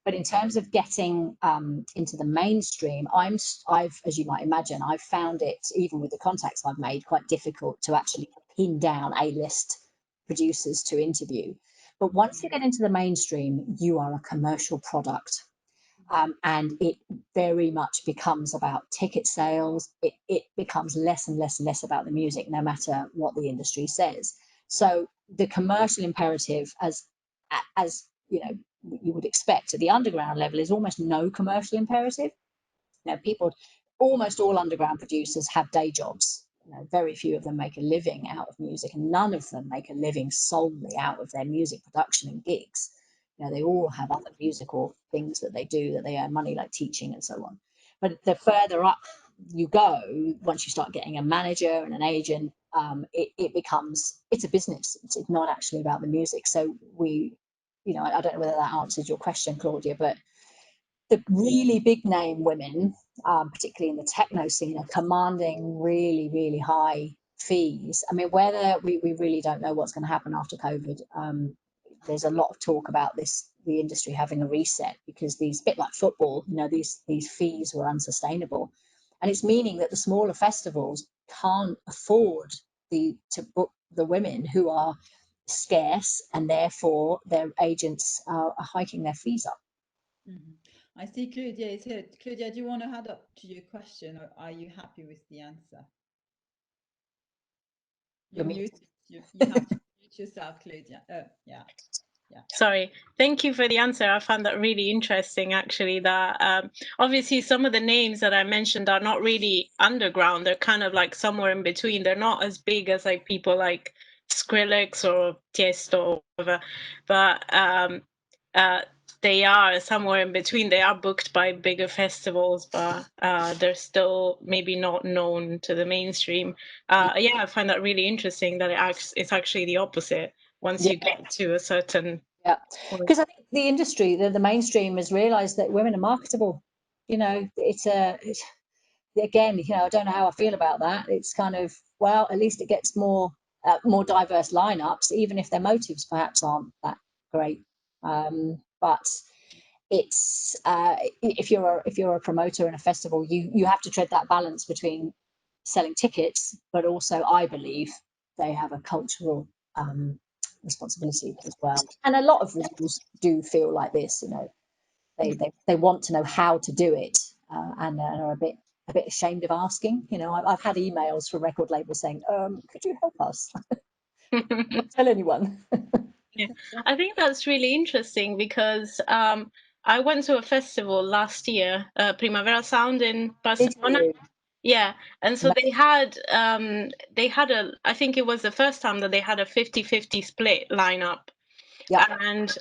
But in terms of getting into the mainstream, as you might imagine, I've found it, even with the contacts I've made, quite difficult to actually pin down A-list producers to interview. But once you get into the mainstream, you are a commercial product. And it very much becomes about ticket sales. It becomes less and less and less about the music, no matter what the industry says. So the commercial imperative, as you would expect at the underground level, is almost no commercial imperative. People, almost all underground producers have day jobs. Very few of them make a living out of music, and none of them make a living solely out of their music production and gigs. They all have other musical things that they do that they earn money, like teaching and so on. But the further up you go, once you start getting a manager and an agent, it's a business. It's not actually about the music. So I don't know whether that answers your question, Claudia, but the really big name women, particularly in the techno scene, are commanding really, really high fees. I mean, whether we really don't know what's going to happen after COVID. There's a lot of talk about the industry having a reset, because these, bit like football, these fees were unsustainable. And it's meaning that the smaller festivals can't afford to book the women who are scarce, and therefore their agents are hiking their fees up. I see Claudia is here. Claudia, do you want to add up to your question, or are you happy with the answer? You're muted. You have to mute yourself, Claudia. Yeah. Sorry. Thank you for the answer. I found that really interesting, actually, that obviously some of the names that I mentioned are not really underground. They're kind of like somewhere in between. They're not as big as like people like Skrillex or Tiesto or whatever, but they are somewhere in between. They are booked by bigger festivals, but they're still maybe not known to the mainstream. I find that really interesting that it's actually the opposite. Once you get to a certain Yeah, because I think the industry, the mainstream, has realised that women are marketable. You know, again, you know, I don't know how I feel about that. It's kind of, well, at least it gets more diverse lineups, even if their motives perhaps aren't that great. But it's if you're a promoter in a festival, you have to tread that balance between selling tickets, but also, I believe, they have a cultural responsibility as well. And a lot of venues do feel like this. You know, they want to know how to do it, and are a bit ashamed of asking. You know, I've had emails from record labels saying, "Could you help us?" Don't tell anyone. Yeah, I think that's really interesting because I went to a festival last year, Primavera Sound in Barcelona. Yeah, and so they had I think it was the first time that they had a 50-50 split lineup. Yeah. And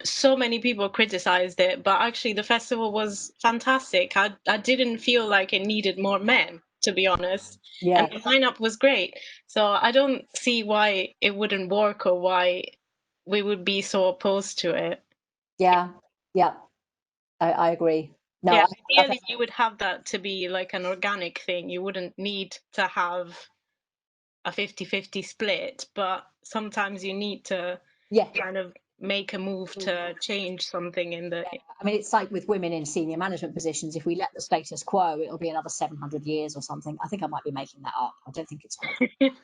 so many people criticized it, but actually the festival was fantastic. I didn't feel like it needed more men, to be honest. Yeah. And the lineup was great. So I don't see why it wouldn't work or why we would be so opposed to it. Yeah. Yeah. I agree. No, Yeah, ideally you would have that to be like an organic thing. You wouldn't need to have a 50-50 split, but sometimes you need to kind of make a move to change something in the... Yeah. I mean, it's like with women in senior management positions, if we let the status quo, it'll be another 700 years or something. I think I might be making that up. I don't think it's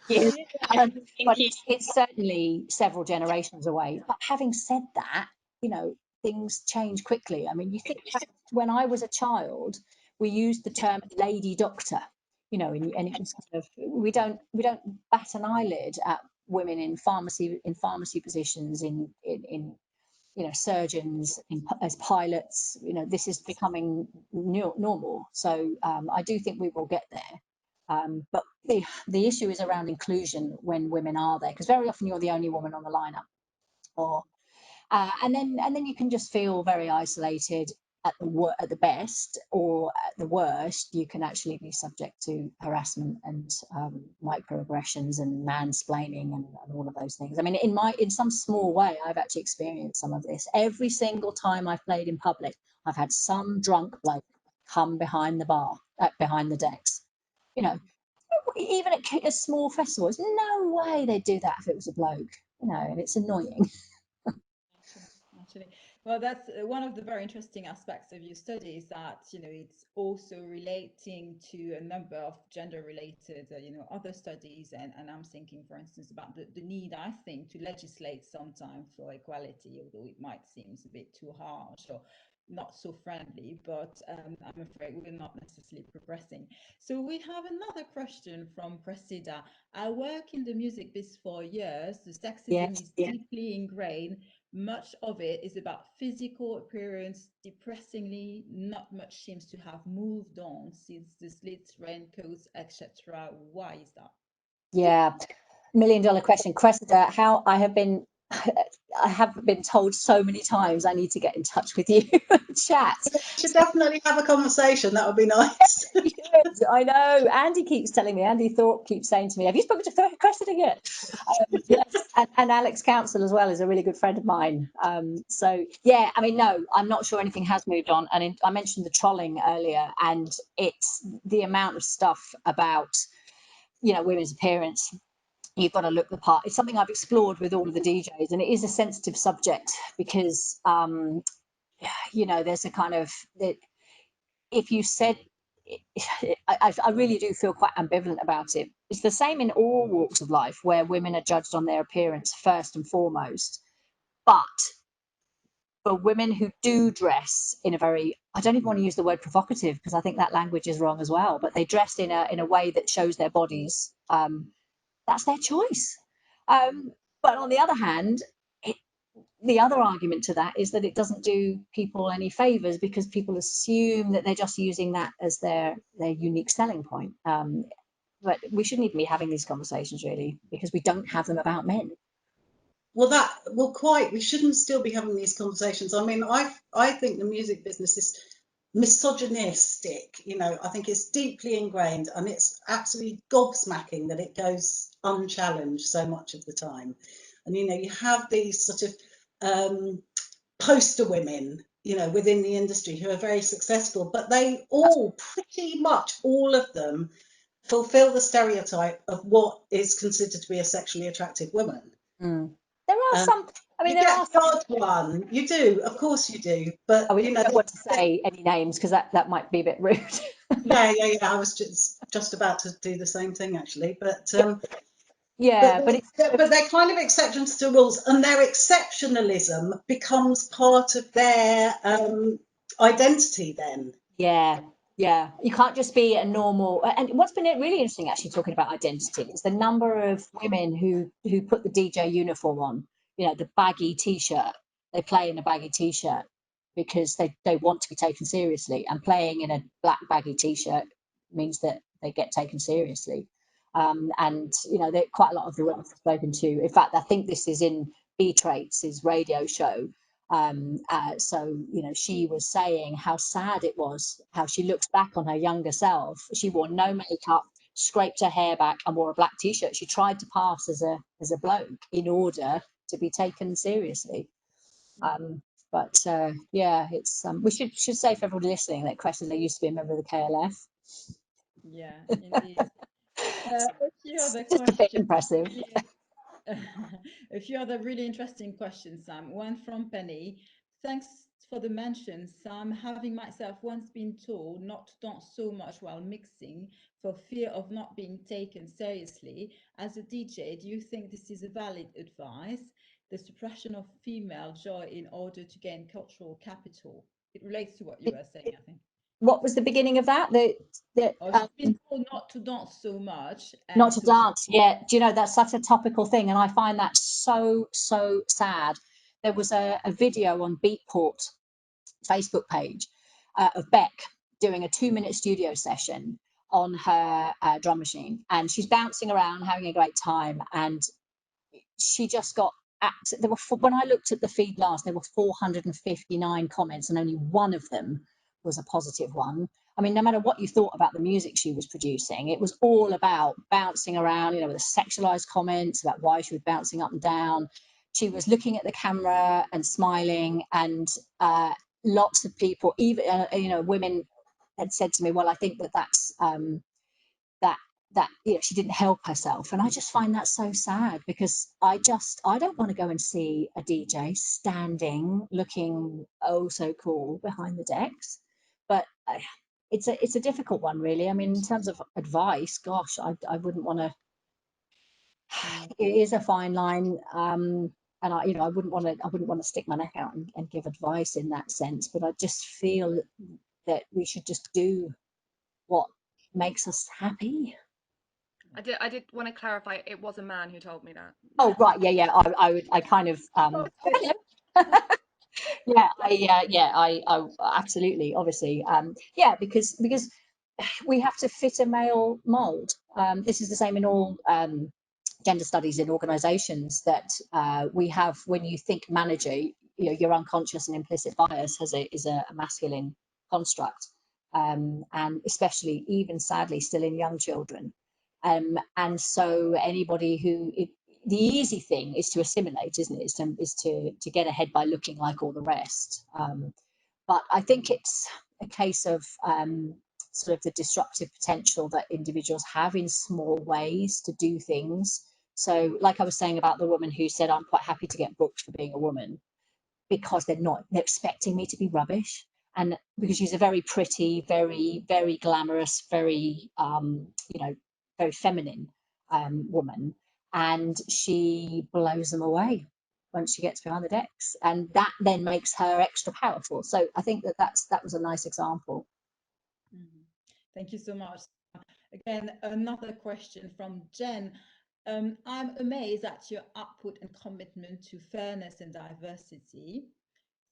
years. But it's certainly several generations away. But having said that, you know, things change quickly. I mean, you think when I was a child, we used the term lady doctor, you know, and it was kind of, we don't bat an eyelid at women in pharmacy positions, in you know, surgeons, as pilots. You know, this is becoming normal. So I do think we will get there. But the issue is around inclusion when women are there, because very often you're the only woman on the lineup, or and then you can just feel very isolated at the best, or at the worst, you can actually be subject to harassment and microaggressions and mansplaining and all of those things. I mean, in some small way, I've actually experienced some of this. Every single time I've played in public, I've had some drunk bloke come behind the bar, behind the decks. You know, even at a small festival, there's no way they'd do that if it was a bloke. You know, and it's annoying. Actually, well, that's one of the very interesting aspects of your study, is that, you know, it's also relating to a number of gender-related, you know, other studies, and I'm thinking, for instance, about the need, I think, to legislate sometime for equality, although it might seem a bit too harsh or not so friendly, but I'm afraid we're not necessarily progressing. So we have another question from Cressida. I work in the music biz for years. The sexism is deeply ingrained. Much of it is about physical appearance. Depressingly, not much seems to have moved on since the slits, raincoats, etc. Why is that? Yeah, $1 million question, Cressida. How I have been told so many times I need to get in touch with you and chat. We should definitely have a conversation. That would be nice. I know. Andy keeps telling me. Andy Thorpe keeps saying to me, "Have you spoken to Cressida yet?" Yes, and Alex Council as well is a really good friend of mine. So yeah, I mean, no, I'm not sure anything has moved on. And I mentioned the trolling earlier, and it's the amount of stuff about, you know, women's appearance. You've got to look the part. It's something I've explored with all of the DJs, and it is a sensitive subject because, you know, there's a kind of that. If you said, I really do feel quite ambivalent about it. It's the same in all walks of life, where women are judged on their appearance first and foremost. But for women who do dress in a very, I don't even want to use the word provocative, because I think that language is wrong as well, but they dress in a way that shows their bodies. That's their choice. But on the other hand, the other argument to that is that it doesn't do people any favors, because people assume that they're just using that as their unique selling point. But we shouldn't even be having these conversations, really, because we don't have them about men. We shouldn't still be having these conversations. I mean, I think the music business is misogynistic. You know, I think it's deeply ingrained, and it's absolutely gobsmacking that it goes unchallenged so much of the time. And, you know, you have these sort of poster women, you know, within the industry who are very successful, but they all, pretty much all of them, fulfill the stereotype of what is considered to be a sexually attractive woman. Mm. There are some. I mean, you there get are the odd one. You do, of course, you do. But I you know, don't want to say any names because that might be a bit rude. yeah. I was just about to do the same thing actually, but yeah, but they're kind of exceptions to rules, and their exceptionalism becomes part of their identity. Then, yeah, you can't just be a normal. And what's been really interesting, actually, talking about identity, is the number of women who put the DJ uniform on. You know, the baggy t-shirt. They play in a baggy t-shirt because they want to be taken seriously, and playing in a black baggy t-shirt means that they get taken seriously. And you know, quite a lot of the women I've spoken to. In fact, I think this is in B Traits' radio show. So you know, she was saying how sad it was, how she looks back on her younger self. She wore no makeup, scraped her hair back, and wore a black t-shirt. She tried to pass as a bloke in order to be taken seriously. But yeah, it's we should say for everybody listening that Cressida used to be a member of the KLF. Yeah, indeed. A few other Just a bit questions. impressive. A few other really interesting questions, Sam. One from Penny. Thanks for the mention, Sam. Having myself once been told not to dance so much while mixing for fear of not being taken seriously. As a DJ, do you think this is a valid advice? The suppression of female joy in order to gain cultural capital. It relates to what you were saying, I think. What was the beginning of that? She's been told not to dance so much. Not to dance. Yeah. Do you know, that's such a topical thing, and I find that so sad. There was a video on Beatport Facebook page of Beck doing a 2-minute studio session on her drum machine, and she's bouncing around having a great time, and she just got there were when I looked at the feed last, there were 459 comments, and only one of them was a positive one. I mean, no matter what you thought about the music she was producing, it was all about bouncing around, you know, with the sexualized comments about why she was bouncing up and down. She was looking at the camera and smiling, and lots of people, even you know, women had said to me, well, I think that's that you know, she didn't help herself, and I just find that so sad, because I don't want to go and see a DJ standing looking oh so cool behind the decks. But it's a difficult one, really. I mean, in terms of advice, gosh, I wouldn't want to. It is a fine line, and I wouldn't want to stick my neck out and give advice in that sense. But I just feel that we should just do what makes us happy. I did want to clarify, it was a man who told me that. Oh right, yeah. I kind of I absolutely, obviously, yeah, because we have to fit a male mold. This is the same in all gender studies in organizations, that we have, when you think manager, you know, your unconscious and implicit bias is a masculine construct, and especially, even sadly, still in young children. And so anybody the easy thing is to assimilate, isn't it? Is to get ahead by looking like all the rest. But I think it's a case of sort of the disruptive potential that individuals have in small ways to do things. So, like I was saying about the woman who said, I'm quite happy to get booked for being a woman, because they're expecting me to be rubbish. And because she's a very pretty, very, very glamorous, very, very feminine woman. And she blows them away once she gets behind the decks. And that then makes her extra powerful. So I think that was a nice example. Thank you so much. Again, another question from Jen. I'm amazed at your output and commitment to fairness and diversity.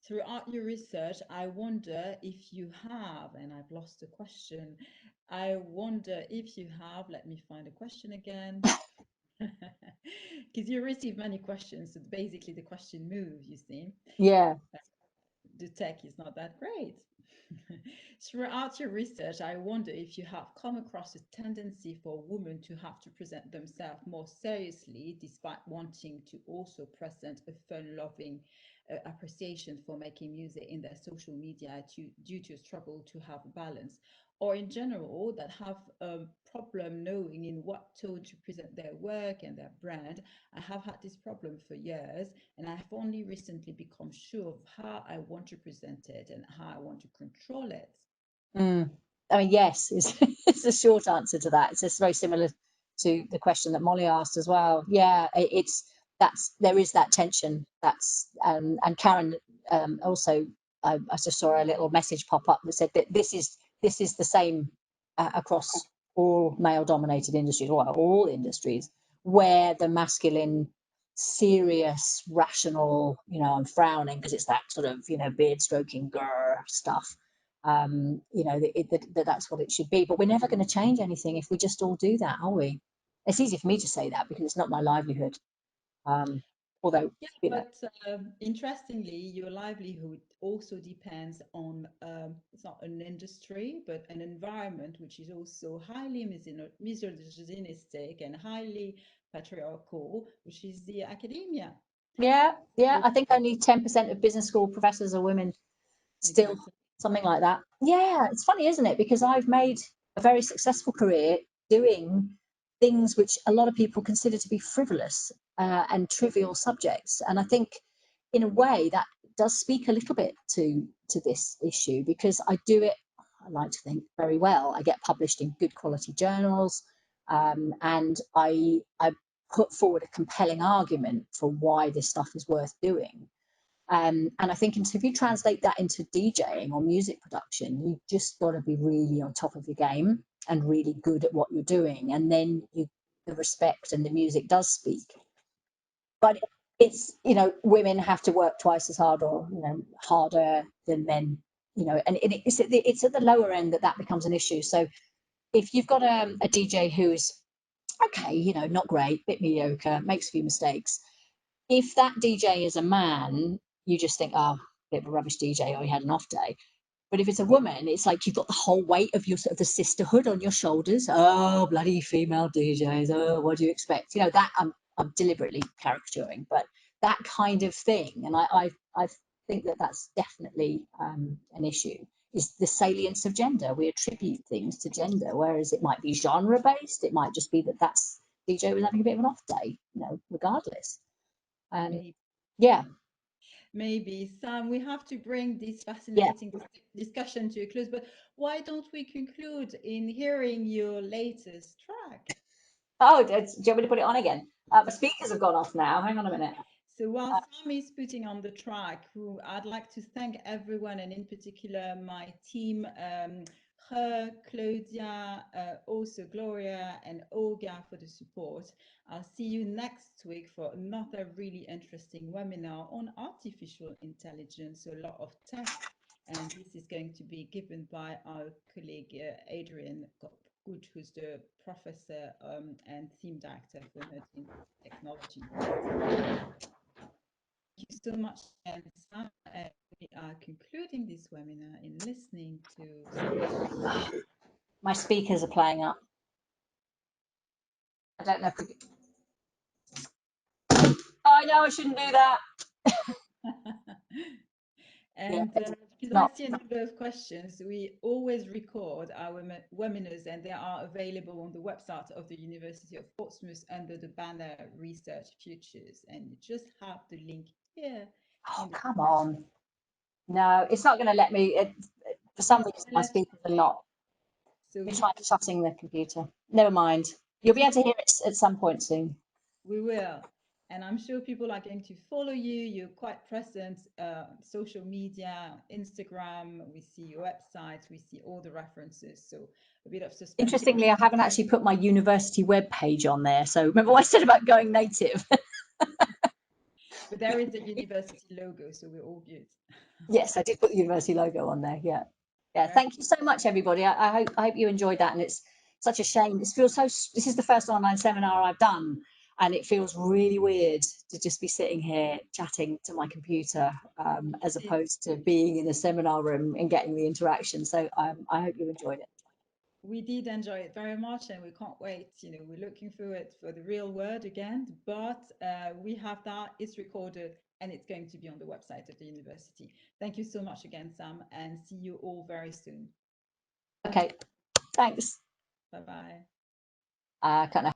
Throughout your research, I wonder if you have, and I've lost the question. I wonder if you have, let me find the question again. Because you receive many questions, so basically the question moves, you see. Yeah. The tech is not that great. Throughout your research, I wonder if you have come across a tendency for women to have to present themselves more seriously, despite wanting to also present a fun-loving appreciation for making music in their social media due to a struggle to have a balance, or in general that have a problem knowing in what tone to present their work and their brand. I have had this problem for years, and I have only recently become sure of how I want to present it and how I want to control it. I mean, yes, it's a short answer to that. It's just very similar to the question that Molly asked as well. Yeah, there is that tension. And Karen also, I just saw a little message pop up that said that this is the same across all male-dominated industries, or all industries, where the masculine, serious, rational, I'm frowning because it's that sort of beard stroking grr stuff. That's what it should be, but we're never going to change anything if we just all do that, are we? It's easy for me to say that because it's not my livelihood, although but interestingly, your livelihood also depends on it's not an industry but an environment which is also highly misogynistic and highly patriarchal, which is the academia. Yeah, I think only 10% of business school professors are women still. Exactly. Something like that. Yeah, it's funny, isn't it? Because I've made a very successful career doing things which a lot of people consider to be frivolous and trivial subjects. And I think in a way that does speak a little bit to this issue, because I do it, I like to think, very well. I get published in good quality journals, and I put forward a compelling argument for why this stuff is worth doing. And I think if you translate that into DJing or music production, you've just got to be really on top of your game and really good at what you're doing. And then the respect and the music does speak. But it's, women have to work twice as hard, or, harder than men, and it's at the lower end that becomes an issue. So if you've got a DJ who's, okay, not great, bit mediocre, makes a few mistakes, if that DJ is a man, you just think, oh, bit of a rubbish DJ, or he had an off day. But if it's a woman, it's like you've got the whole weight of your sort of the sisterhood on your shoulders. Oh, bloody female DJs. Oh, what do you expect? That I'm deliberately caricaturing, but that kind of thing. And I think that's definitely an issue, is the salience of gender. We attribute things to gender, whereas it might be genre based. It might just be that's DJ was having a bit of an off day, regardless. And maybe Sam, we have to bring this fascinating discussion to a close, but why don't we conclude in hearing your latest track? Oh, do you want me to put it on again? The speakers have gone off now. Hang on a minute. So while Sam is putting on the track, I'd like to thank everyone, and in particular my team, her, Claudia, also Gloria and Olga, for the support. I'll see you next week for another really interesting webinar on artificial intelligence, so a lot of tech. And this is going to be given by our colleague Adrian Good, who's the professor and theme director for emerging technology. Thank you so much, Sam. We are concluding this webinar in listening to. My speakers are playing up. I don't know if we... I know I shouldn't do that. And because I see a number of questions, we always record our webinars, and they are available on the website of the University of Portsmouth under the banner Research Futures. And you just have the link here. Oh, come on. No, it's not going to let me. For some reason, my speakers are not. So you tried shutting the computer. Never mind. You'll be able to hear it at some point soon. We will. And I'm sure people are going to follow you. You're quite present, social media, Instagram. We see your website. We see all the references. So a bit of suspense. Interestingly, I haven't actually put my university webpage on there. So remember what I said about going native? But there is a university logo, so we're all good. Yes, I did put the university logo on there. Yeah. Thank you so much, everybody. I hope you enjoyed that. And it's such a shame. This is the first online seminar I've done, and it feels really weird to just be sitting here chatting to my computer as opposed to being in a seminar room and getting the interaction. So I hope you enjoyed it. We did enjoy it very much, and we can't wait. You know, we're looking through it for the real word again, but we have that, it's recorded, and it's going to be on the website of the university. Thank you so much again, Sam, and see you all very soon. Okay, thanks. Bye-bye. I can't know.